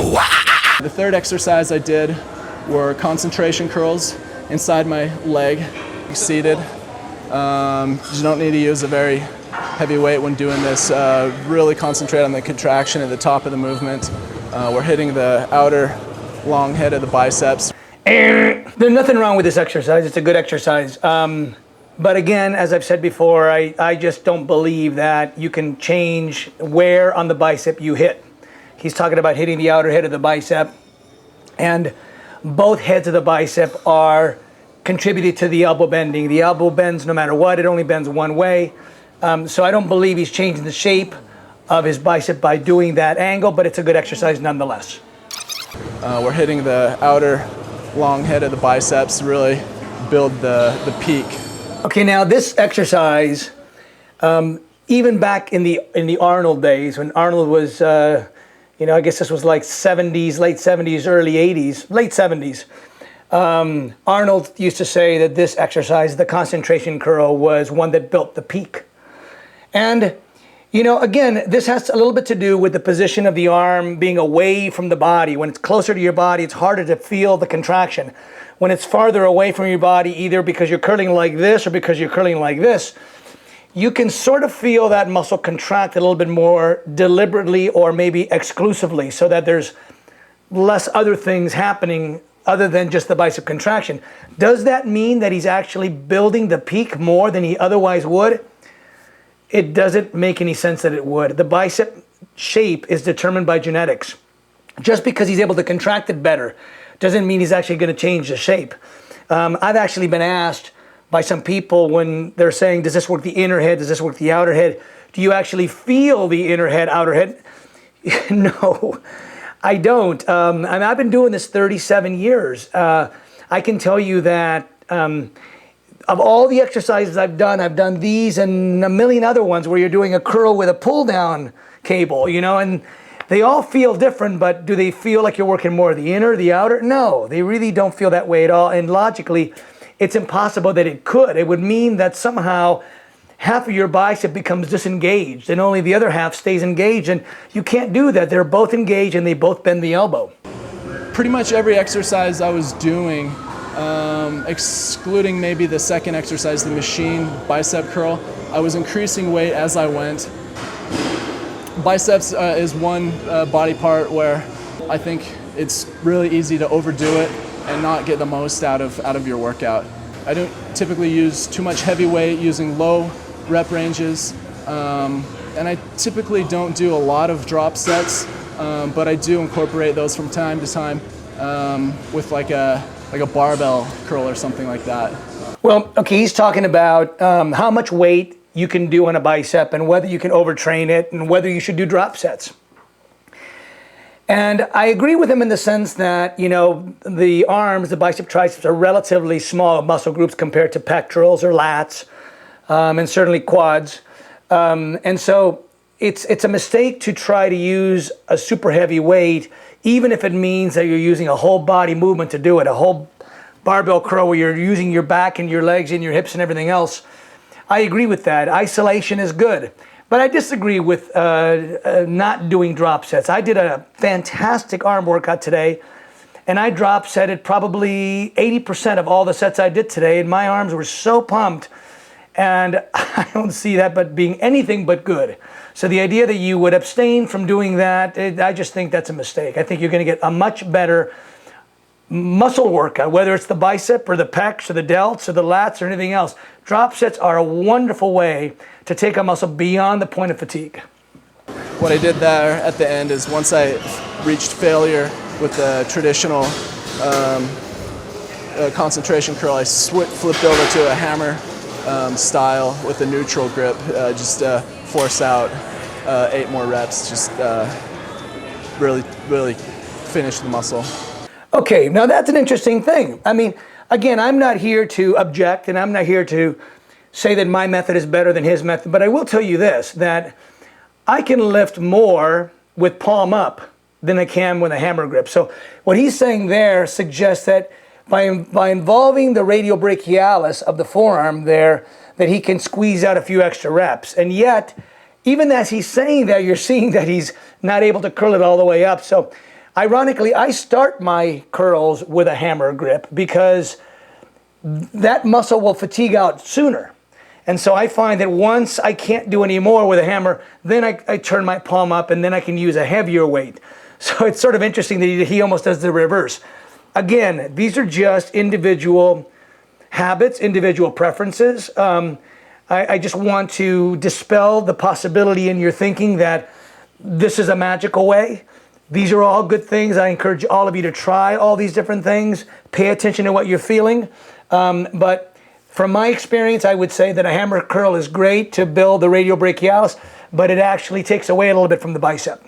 The third exercise I did were concentration curls inside my leg, seated. You don't need to use a very heavy weight when doing this. Really concentrate on the contraction at the top of the movement. We're hitting the outer long head of the biceps. There's nothing wrong with this exercise. It's a good exercise. But again, as I've said before, I just don't believe that you can change where on the bicep you hit. He's talking about hitting the outer head of the bicep, and both heads of the bicep are contributed to the elbow bending. The elbow bends no matter what. It only bends one way. So I don't believe he's changing the shape of his bicep by doing that angle, but it's a good exercise nonetheless. We're hitting the outer long head of the biceps to really build the peak. Okay, now this exercise, even back in the Arnold days, when Arnold was, I guess this was like 70s, late 70s, early 80s, late 70s. Arnold used to say that this exercise, the concentration curl, was one that built the peak. And, again, this has a little bit to do with the position of the arm being away from the body. When it's closer to your body, it's harder to feel the contraction. When it's farther away from your body, either because you're curling like this or because you're curling like this, you can sort of feel that muscle contract a little bit more deliberately or maybe exclusively, so that there's less other things happening other than just the bicep contraction. Does that mean that he's actually building the peak more than he otherwise would? It doesn't make any sense that it would. The bicep shape is determined by genetics. Just because he's able to contract it better doesn't mean he's actually going to change the shape. I've actually been asked by some people when they're saying, does this work the inner head, does this work the outer head? Do you actually feel the inner head, outer head? No, I don't. And I've been doing this 37 years. I can tell you that of all the exercises I've done these and a million other ones where you're doing a curl with a pull down cable, and they all feel different, but do they feel like you're working more the inner, the outer? No, they really don't feel that way at all. And logically, it's impossible that it could. It would mean that somehow half of your bicep becomes disengaged and only the other half stays engaged. And you can't do that. They're both engaged and they both bend the elbow. Pretty much every exercise I was doing, excluding maybe the second exercise, the machine bicep curl, I was increasing weight as I went. Biceps is one body part where I think it's really easy to overdo it and not get the most out of your workout. I don't typically use too much heavy weight, using low rep ranges, and I typically don't do a lot of drop sets, but I do incorporate those from time to time with like a barbell curl or something like that. Well, okay, he's talking about how much weight you can do on a bicep and whether you can overtrain it and whether you should do drop sets. And I agree with him in the sense that, the arms, the bicep, triceps are relatively small muscle groups compared to pectorals or lats, and certainly quads. And so it's a mistake to try to use a super heavy weight, even if it means that you're using a whole body movement to do it, a whole barbell curl where you're using your back and your legs and your hips and everything else. I agree with that. Isolation is good. But I disagree with not doing drop sets. I did a fantastic arm workout today, and I drop setted probably 80% of all the sets I did today, and my arms were so pumped, and I don't see that but being anything but good. So the idea that you would abstain from doing that, I just think that's a mistake. I think you're going to get a much better muscle workout, whether it's the bicep or the pecs or the delts or the lats or anything else. Drop sets are a wonderful way to take a muscle beyond the point of fatigue. What I did there at the end is once I reached failure with the traditional concentration curl, I flipped over to a hammer style with a neutral grip, just force out 8 more reps, just really finish the muscle. Okay, now that's an interesting thing. I mean, again, I'm not here to object, and I'm not here to say that my method is better than his method, but I will tell you this, that I can lift more with palm up than I can with a hammer grip. So what he's saying there suggests that by involving the radial brachialis of the forearm there, that he can squeeze out a few extra reps. And yet, even as he's saying that, you're seeing that he's not able to curl it all the way up. So Ironically, I start my curls with a hammer grip because that muscle will fatigue out sooner. And so I find that once I can't do any more with a hammer, then I turn my palm up and then I can use a heavier weight. So it's sort of interesting that he almost does the reverse. Again, these are just individual habits, individual preferences. I just want to dispel the possibility in your thinking that this is a magical way. These are all good things. I encourage all of you to try all these different things. Pay attention to what you're feeling. But from my experience, I would say that a hammer curl is great to build the radial brachialis, but it actually takes away a little bit from the bicep.